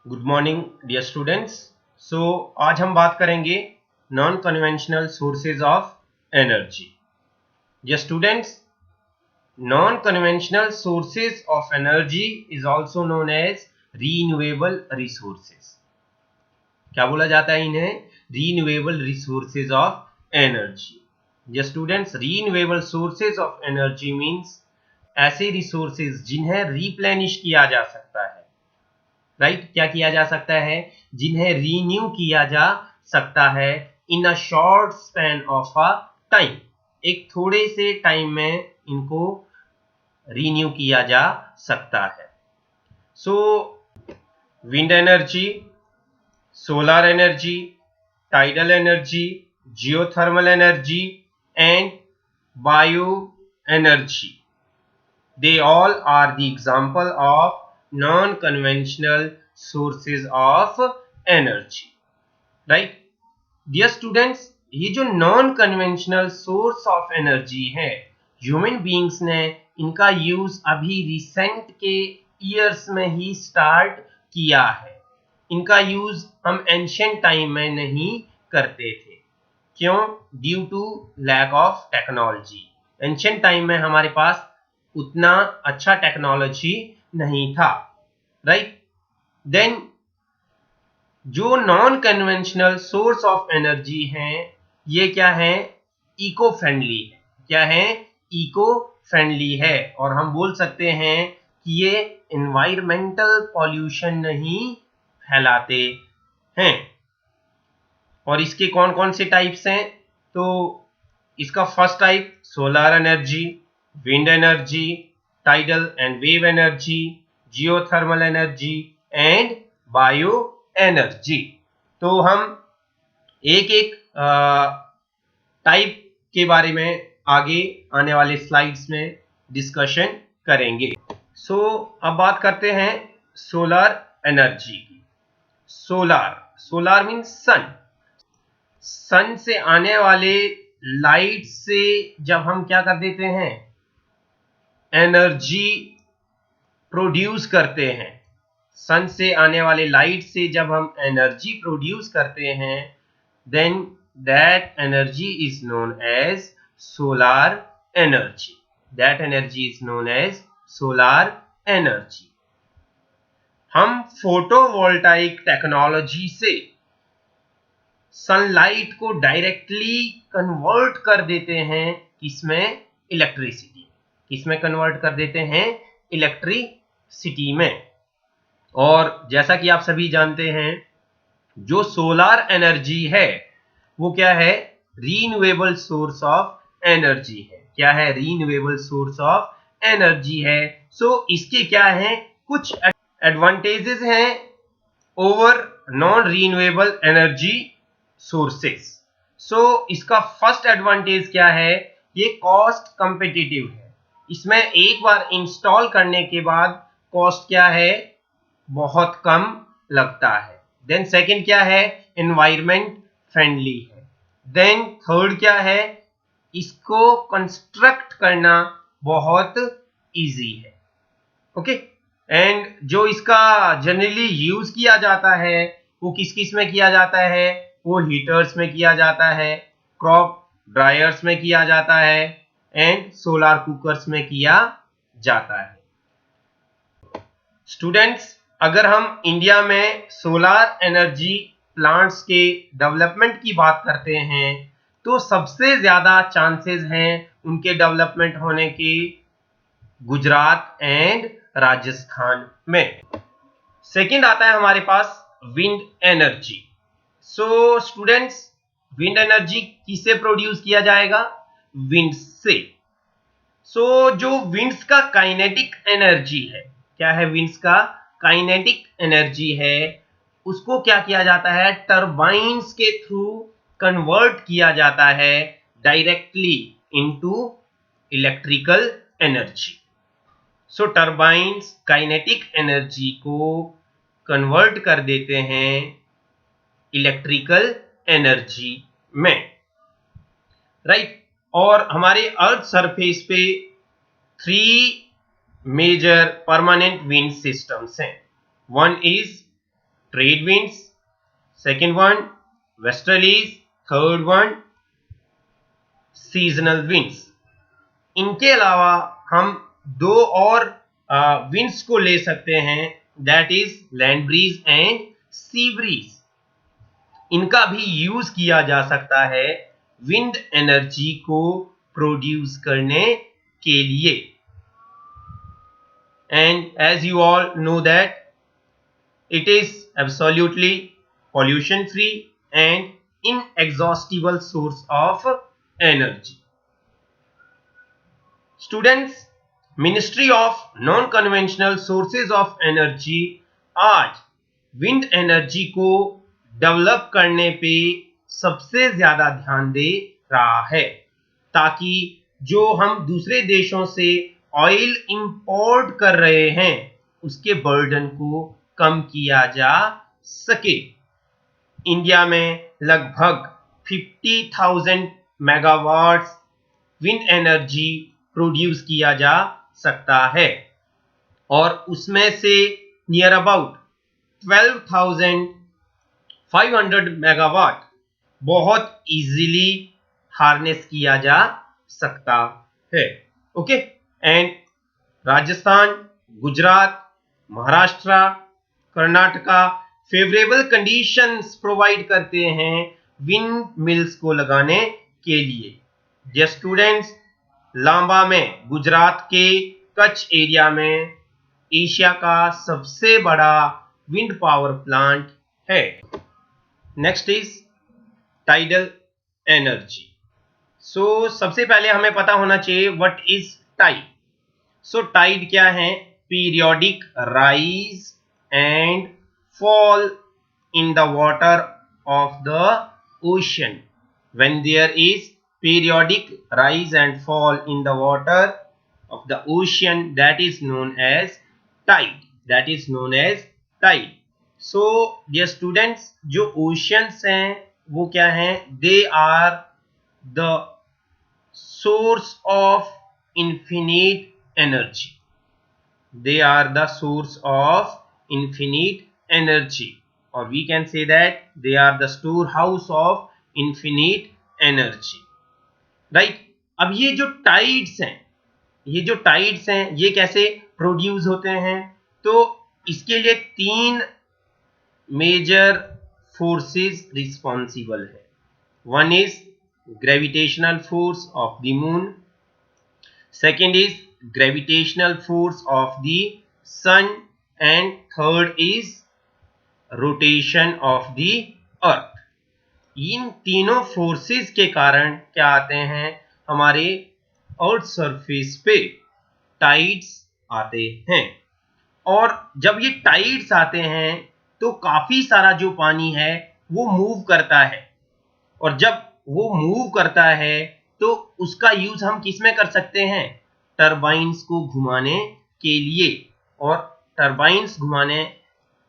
Good morning dear students. आज हम बात करेंगे non conventional sources of energy. Dear students, non conventional sources of energy is also known as renewable resources. क्या बोला जाता है इन्हें? Renewable resources of energy. Dear students, renewable sources of energy means ऐसे रिसोर्सेज जिन्हें रिप्लेनिश किया जा सकता है। राइट, क्या किया जा सकता है? जिन्हें रीन्यू किया जा सकता है in a short span of a time. एक थोड़े से टाइम में इनको रीन्यू किया जा सकता है। Wind energy, solar energy, tidal energy, geothermal energy and bio energy, they all are the example of non-conventional sources of energy. Right? Dear students, ये जो non conventional source of energy है, human beings ने इनका use अभी recent के years में ही start किया है। इनका यूज हम एंशिएंट टाइम में नहीं करते थे। क्यों? Due to lack of technology. Ancient time में हमारे पास उतना अच्छा टेक्नोलॉजी नहीं था। राइट? देन जो non conventional source of energy हैं, ये क्या है? इको फ्रेंडली है। क्या है? इको फ्रेंडली है। और हम बोल सकते हैं कि ये एनवायरमेंटल पॉल्यूशन नहीं फैलाते हैं। और इसके कौन कौन से टाइप्स हैं? तो इसका first type solar energy, wind energy, tidal and wave energy, geothermal energy and bio energy. तो हम एक एक टाइप के बारे में आगे आने वाले स्लाइड्स में डिस्कशन करेंगे। अब बात करते हैं सोलर एनर्जी की। सोलर मीन्स सन से आने वाले लाइट से जब हम क्या कर देते हैं? एनर्जी प्रोड्यूस करते हैं। सन से आने वाले लाइट से जब हम एनर्जी प्रोड्यूस करते हैं, then that energy is known as solar energy. That energy is known as solar energy. हम फोटोवोल्टाइक टेक्नोलॉजी से सनलाइट को डायरेक्टली कन्वर्ट कर देते हैं किसमें? इलेक्ट्रिसिटी। किसमें कन्वर्ट कर देते हैं? इलेक्ट्रिसिटी में। और जैसा कि आप सभी जानते हैं, जो सोलर एनर्जी है वो क्या है? रीन्यूएबल सोर्स ऑफ एनर्जी है। क्या है? रीन्यूएबल सोर्स ऑफ एनर्जी है। इसके क्या है? कुछ एडवांटेजेस हैं over non renewable energy sources. इसका फर्स्ट एडवांटेज क्या है? ये कॉस्ट कंपेटिटिव है। इसमें एक बार इंस्टॉल करने के बाद कॉस्ट क्या है? बहुत कम लगता है। देन सेकंड क्या है? एनवायरमेंट फ्रेंडली है। देन थर्ड क्या है? इसको कंस्ट्रक्ट करना बहुत इजी है। ओके। एंड जो इसका जनरली यूज किया जाता है वो किस किस में किया जाता है? वो हीटर्स में किया जाता है, क्रॉप ड्रायर्स में किया जाता है एंड सोलर कुकर्स में किया जाता है। स्टूडेंट्स, अगर हम इंडिया में सोलर एनर्जी प्लांट्स के डेवलपमेंट की बात करते हैं तो सबसे ज्यादा चांसेस हैं उनके डेवलपमेंट होने के गुजरात एंड राजस्थान में। सेकंड आता है हमारे पास wind energy. Students, wind energy किससे प्रोड्यूस किया जाएगा? विंड से। जो विंड्स का काइनेटिक एनर्जी है, क्या है? विंड्स का काइनेटिक एनर्जी है, उसको क्या किया जाता है? टरबाइन्स के थ्रू कन्वर्ट किया जाता है directly into electrical energy. Turbines kinetic energy को कन्वर्ट कर देते हैं इलेक्ट्रिकल एनर्जी में। राइट? और हमारे अर्थ सरफेस पे 3 मेजर परमानेंट विंड सिस्टम्स हैं। One is trade winds, second one westerlies, third one seasonal winds. इनके अलावा हम दो और विंड्स को ले सकते हैं, that is land breeze and sea breeze. इनका भी यूज किया जा सकता है विंड एनर्जी को प्रोड्यूस करने के लिए. And as you all know that it is absolutely pollution free and inexhaustible source of energy. Students, Ministry of Non-Conventional Sources of Energy आज विंड एनर्जी को डेवलप करने पे सबसे ज्यादा ध्यान दे रहा है, ताकि जो हम दूसरे देशों से ऑयल इंपोर्ट कर रहे हैं उसके बर्डन को कम किया जा सके. इंडिया में लगभग 50,000 मेगावाट विंड एनर्जी प्रोड्यूस किया जा सकता है और उसमें से नियर अबाउट 12,500 मेगावाट बहुत इजीली हार्नेस किया जा सकता है. Okay. And Rajasthan, Gujarat, Maharashtra, Karnataka favourable conditions provide करते हैं विंड मिल्स को लगाने के लिए. डियर स्टूडेंट्स, लांबा में गुजरात के कच्छ एरिया में एशिया का सबसे बड़ा विंड पावर प्लांट है. Next is tidal energy. So सबसे पहले हमें पता होना चाहिए what is tide. So tide क्या है? Periodic rise and fall in the water of the ocean. When there is periodic rise and fall in the water of the ocean, that is known as tide. That is known as tide. So dear students, जो oceans हैं वो क्या हैं? They are the source of infinite energy. They are the source of infinite energy, or we can say that they are the storehouse of infinite energy, right? अब ये जो tides हैं ये कैसे प्रोड्यूस होते हैं? तो इसके लिए तीन मेजर फोर्सेस रिस्पॉन्सिबल है. One is gravitational force of the moon, second is gravitational force of the sun, and third is rotation of the earth. इन तीनों फोर्सेस के कारण क्या आते हैं? हमारे अर्थ सरफेस पे टाइड्स आते हैं. और जब ये टाइड्स आते हैं तो काफी सारा जो पानी है वो मूव करता है, और जब वो मूव करता है तो उसका यूज हम किस में कर सकते हैं? टरबाइन्स को घुमाने के लिए. और टरबाइन्स घुमाने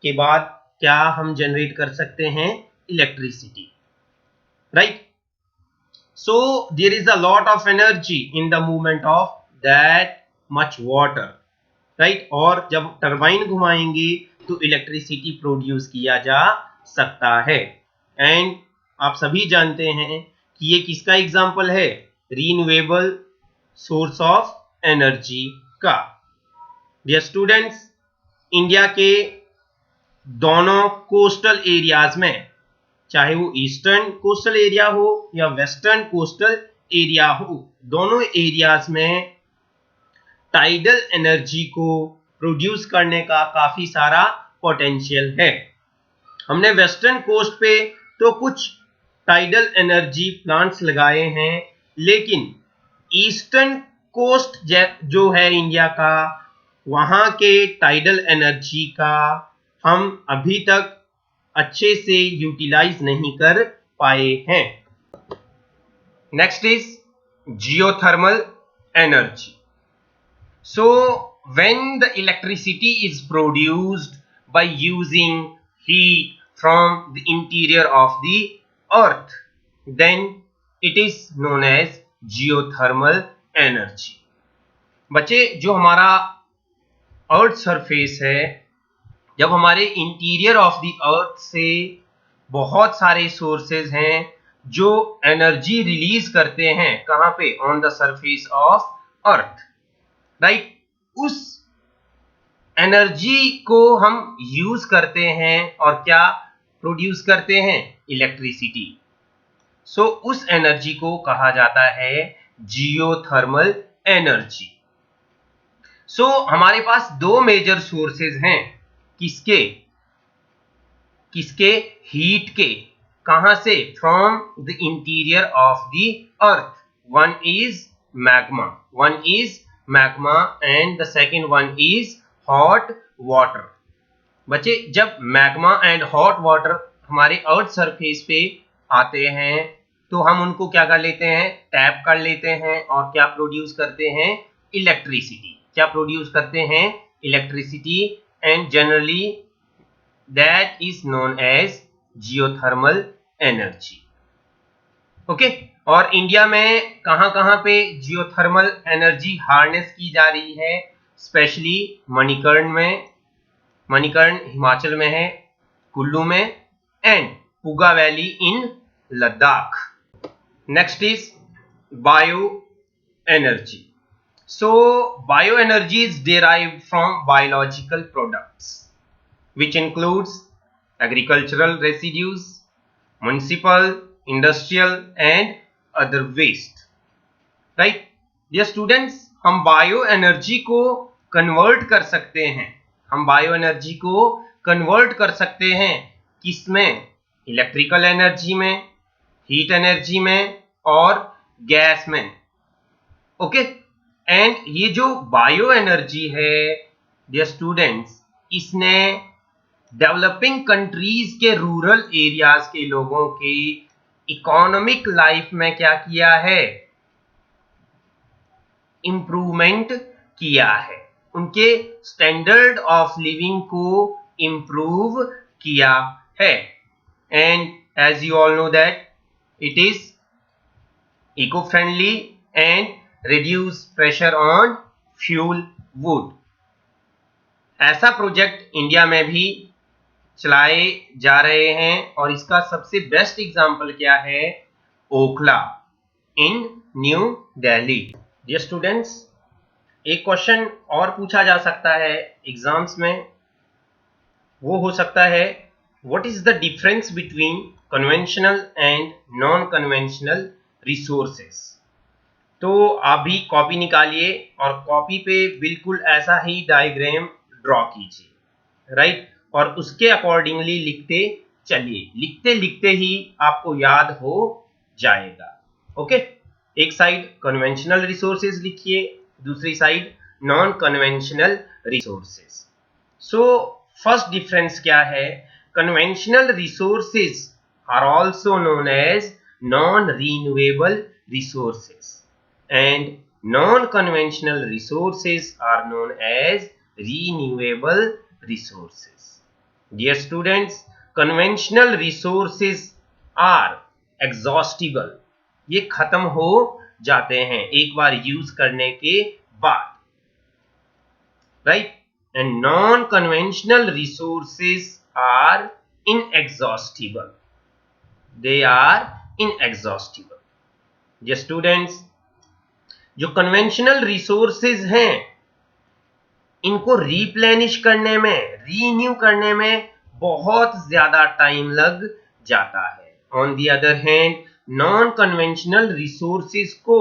के बाद क्या हम जनरेट कर सकते हैं? Electricity, right? So there is a lot of energy in the movement of that much water, right? और जब टरबाइन घुमाएंगे तो इलेक्ट्रिसिटी प्रोड्यूस किया जा सकता है. एंड आप सभी जानते हैं कि ये किसका एग्जाम्पल है? रीन्यूएबल सोर्स ऑफ एनर्जी का. डियर स्टूडेंट्स, इंडिया के दोनों कोस्टल एरियाज में, चाहे वो ईस्टर्न कोस्टल एरिया हो या वेस्टर्न कोस्टल एरिया हो, दोनों एरियाज में टाइडल एनर्जी को प्रोड्यूस करने का काफी सारा पोटेंशियल है. हमने वेस्टर्न कोस्ट पे तो कुछ टाइडल एनर्जी प्लांट्स लगाए हैं, लेकिन ईस्टर्न कोस्ट जो है इंडिया का, वहां के टाइडल एनर्जी का हम अभी तक अच्छे से यूटिलाइज नहीं कर पाए हैं. Next is geothermal energy. So when the electricity is produced by using heat from the interior of the earth, then it is known as geothermal energy. बच्चे, जो हमारा अर्थ सरफेस है जब हमारे इंटीरियर ऑफ द अर्थ से बहुत सारे sources हैं जो एनर्जी रिलीज करते हैं, कहां पे, on the surface of earth, right. उस एनर्जी को हम यूज करते हैं और क्या प्रोड्यूस करते हैं, इलेक्ट्रिसिटी। सो उस एनर्जी को कहा जाता है जियोथर्मल एनर्जी। सो हमारे पास दो मेजर सोर्सेज हैं, किसके किसके हीट के, कहां से, from the interior of the earth. One is magma and the second one is hot water. बच्चे, जब मैग्मा एंड हॉट वाटर हमारे अर्थ सरफेस पे आते हैं तो हम उनको क्या कर लेते हैं, टैप कर लेते हैं और क्या प्रोड्यूस करते हैं, इलेक्ट्रिसिटी। क्या प्रोड्यूस करते हैं, electricity. And generally that is known as geothermal energy. Okay. और इंडिया में कहां पे जियोथर्मल एनर्जी हार्नेस की जा रही है, स्पेशली मणिकर्ण में, मणिकर्ण हिमाचल में है, कुल्लू में, and Puga valley in Ladakh. Next is bio energy. So bio energy is derived from biological products which includes agricultural residues, municipal, industrial and other waste, right? Dear students, हम bio energy को convert कर सकते हैं, हम bio energy को convert कर सकते हैं किसमें, इलेक्ट्रिकल एनर्जी में, हीट एनर्जी में और गैस में। ओके। एंड ये जो बायो एनर्जी है डियर स्टूडेंट्स, इसने डेवलपिंग कंट्रीज के रूरल एरियाज के लोगों के इकोनॉमिक लाइफ में क्या किया है, इंप्रूवमेंट किया है, उनके स्टैंडर्ड ऑफ लिविंग को इंप्रूव किया है। And as you all know that it is eco friendly and reduce pressure on fuel wood. ऐसा प्रोजेक्ट इंडिया में भी चलाए जा रहे हैं और इसका सबसे बेस्ट एग्जांपल क्या है, ओखला इन न्यू दिल्ली। डियर स्टूडेंट्स, एक क्वेश्चन और पूछा जा सकता है एग्जाम्स में, वो हो सकता है what is the difference between conventional and non conventional resources. तो आप भी कॉपी निकालिए और कॉपी पे बिल्कुल ऐसा ही डायग्राम ड्रॉ कीजिए, राइट। और उसके अकॉर्डिंगली लिखते चलिए, लिखते लिखते ही आपको याद हो जाएगा। ओके। एक साइड कन्वेंशनल रिसोर्सेज लिखिए, दूसरी side non conventional resources. So first difference क्या है, conventional resources are also known as non renewable resources and non-conventional resources are known as renewable resources. Dear students, conventional resources are exhaustible. ये खत्म हो जाते हैं एक बार यूज करने के बाद, right? And non-conventional resources are inexhaustible. They are inexhaustible. Dear students, जो कन्वेंशनल रिसोर्सेज हैं इनको रिप्लेनिश करने में, रीन्यू करने में बहुत ज्यादा टाइम लग जाता है। On the other hand non conventional resources को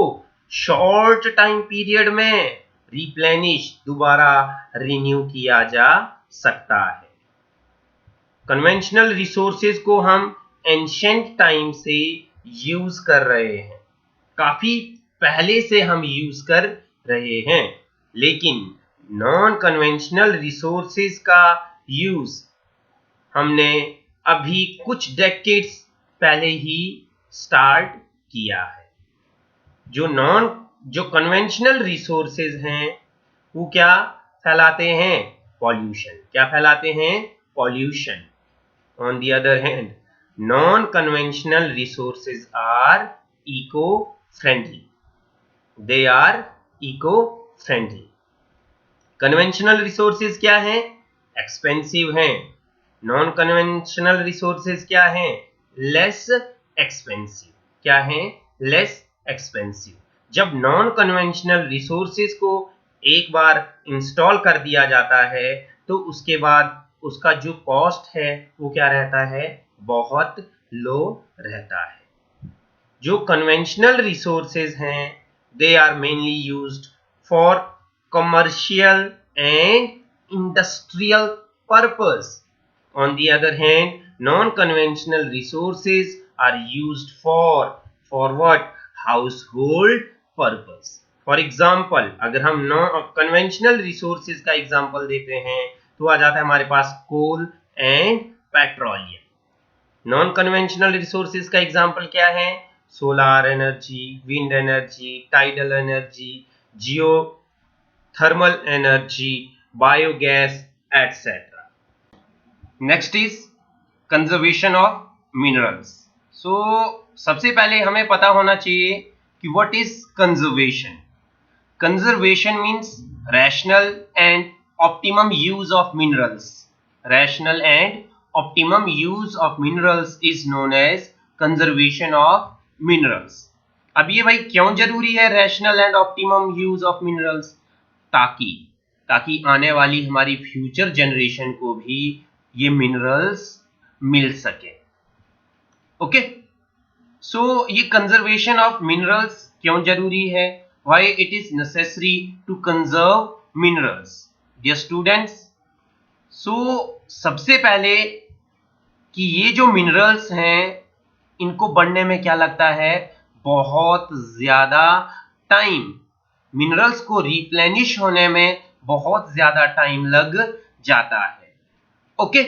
शॉर्ट टाइम पीरियड में रिप्लेनिश, दोबारा रिन्यू किया जा सकता है। कन्वेंशनल रिसोर्सेज को हम एंशिएंट टाइम से यूज कर रहे हैं, काफी पहले से हम यूज कर रहे हैं, लेकिन नॉन कन्वेंशनल रिसोर्सेज का यूज हमने अभी कुछ डेकेड्स पहले ही स्टार्ट किया है। जो कन्वेंशनल रिसोर्सेज हैं वो क्या फैलाते हैं, पॉल्यूशन। क्या फैलाते हैं, pollution. On the other hand non conventional resources are eco friendly, they are eco friendly. Conventional resources क्या हैं, एक्सपेंसिव हैं, नॉन कन्वेंशनल रिसोर्सेज क्या हैं, लेस एक्सपेंसिव। क्या हैं, लेस एक्सपेंसिव। जब नॉन कन्वेंशनल रिसोर्सेज को एक बार इंस्टॉल कर दिया जाता है तो उसके बाद उसका जो कॉस्ट है वो क्या रहता है, बहुत लो रहता है। जो कन्वेंशनल रिसोर्सेज हैं they are mainly used for commercial and industrial purpose. On the other hand, non-conventional resources are used for what? Household purpose. For example, अगर हम non-conventional resources का example देते हैं तो आ जाता है हमारे पास coal and petroleum. Non-conventional resources का example क्या है? Solar energy, wind energy, tidal energy, geothermal energy, biogas, etc. Next is conservation of minerals. So सबसे पहले हमें पता होना चाहिए कि what is conservation. Conservation means rational and optimum use of minerals. Rational and optimum use of minerals is known as conservation of minerals. अब ये भाई क्यों जरूरी है rational and optimum use of minerals? ताकि आने वाली हमारी फ्यूचर जनरेशन को भी ये मिनरल्स मिल सके। ओके, सो ये कंजर्वेशन ऑफ मिनरल्स क्यों जरूरी है? Why it is necessary to conserve minerals? Dear students, so सबसे पहले कि ये जो मिनरल्स हैं इनको बढ़ने में क्या लगता है, बहुत ज्यादा टाइम। मिनरल्स को रिप्लेनिश होने में बहुत ज्यादा टाइम लग जाता है। ओके,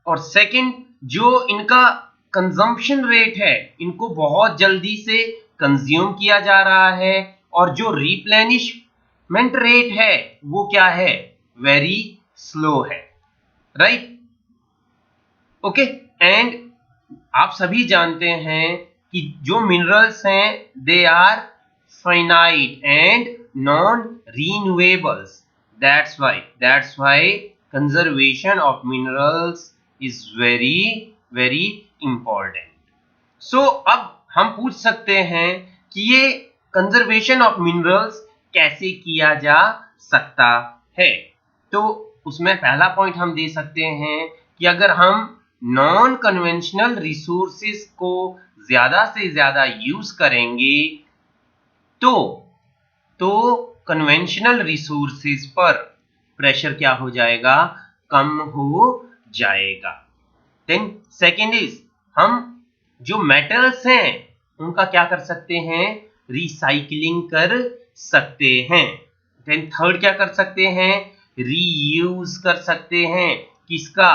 और सेकंड, जो इनका कंजम्पशन रेट है, इनको बहुत जल्दी से कंज्यूम किया जा रहा है, और जो रिप्लेनिशमेंट रेट है वो क्या है, वेरी स्लो है, राइट। ओके, एंड आप सभी जानते हैं कि जो मिनरल्स हैं they are finite and non renewables. That's why conservation of minerals is very important. So अब हम पूछ सकते हैं कि ये कंजर्वेशन ऑफ मिनरल्स कैसे किया जा सकता है। तो उसमें पहला पॉइंट हम दे सकते हैं कि अगर हम नॉन कन्वेंशनल रिसोर्सेज को ज्यादा से ज्यादा यूज करेंगे तो कन्वेंशनल रिसोर्सेज पर प्रेशर क्या हो जाएगा, कम हो जाएगा। देन सेकेंड इज, हम जो मेटल्स हैं उनका क्या कर सकते हैं, रिसाइकलिंग कर सकते हैं। देन थर्ड क्या कर सकते हैं, रीयूज कर सकते हैं। किसका,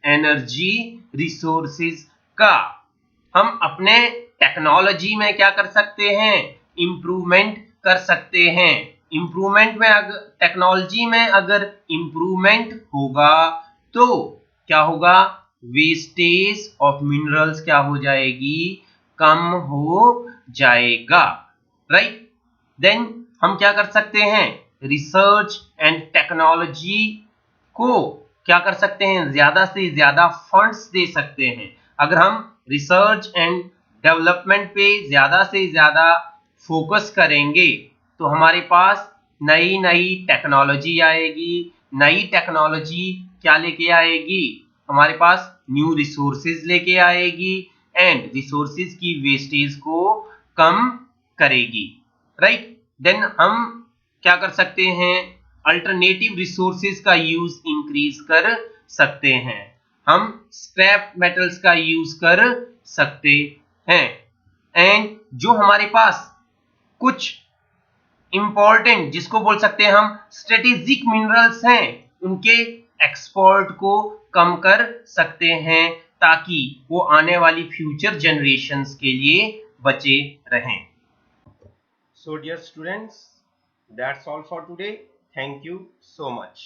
एनर्जी रिसोर्सेज का। हम अपने टेक्नोलॉजी में क्या कर सकते हैं, इंप्रूवमेंट कर सकते हैं। इंप्रूवमेंट में अगर टेक्नोलॉजी में अगर इंप्रूवमेंट होगा तो क्या होगा, वेस्टेज ऑफ मिनरल्स क्या हो जाएगी, कम हो जाएगा, राइट। देन हम क्या कर सकते हैं, रिसर्च एंड टेक्नोलॉजी को क्या कर सकते हैं, ज्यादा से ज्यादा फंड्स दे सकते हैं। अगर हम रिसर्च एंड डेवलपमेंट पे ज्यादा से ज्यादा फोकस करेंगे तो हमारे पास नई नई टेक्नोलॉजी आएगी। नई टेक्नोलॉजी क्या लेके आएगी, हमारे पास न्यू रिसोर्सेज लेके आएगी एंड रिसोर्सेज की वेस्टेज को कम करेगी, राइट। देन हम क्या कर सकते हैं, अल्टरनेटिव रिसोर्सेज का यूज इंक्रीज कर सकते हैं। हम स्क्रैप मेटल्स का यूज कर सकते हैं। एंड जो हमारे पास कुछ इंपॉर्टेंट, जिसको बोल सकते हैं हम स्ट्रेटेजिक मिनरल्स हैं, उनके एक्सपोर्ट को कम कर सकते हैं ताकि वो आने वाली फ्यूचर जनरेशंस के लिए बचे रहें। So dear students, that's all for today. Thank you so much.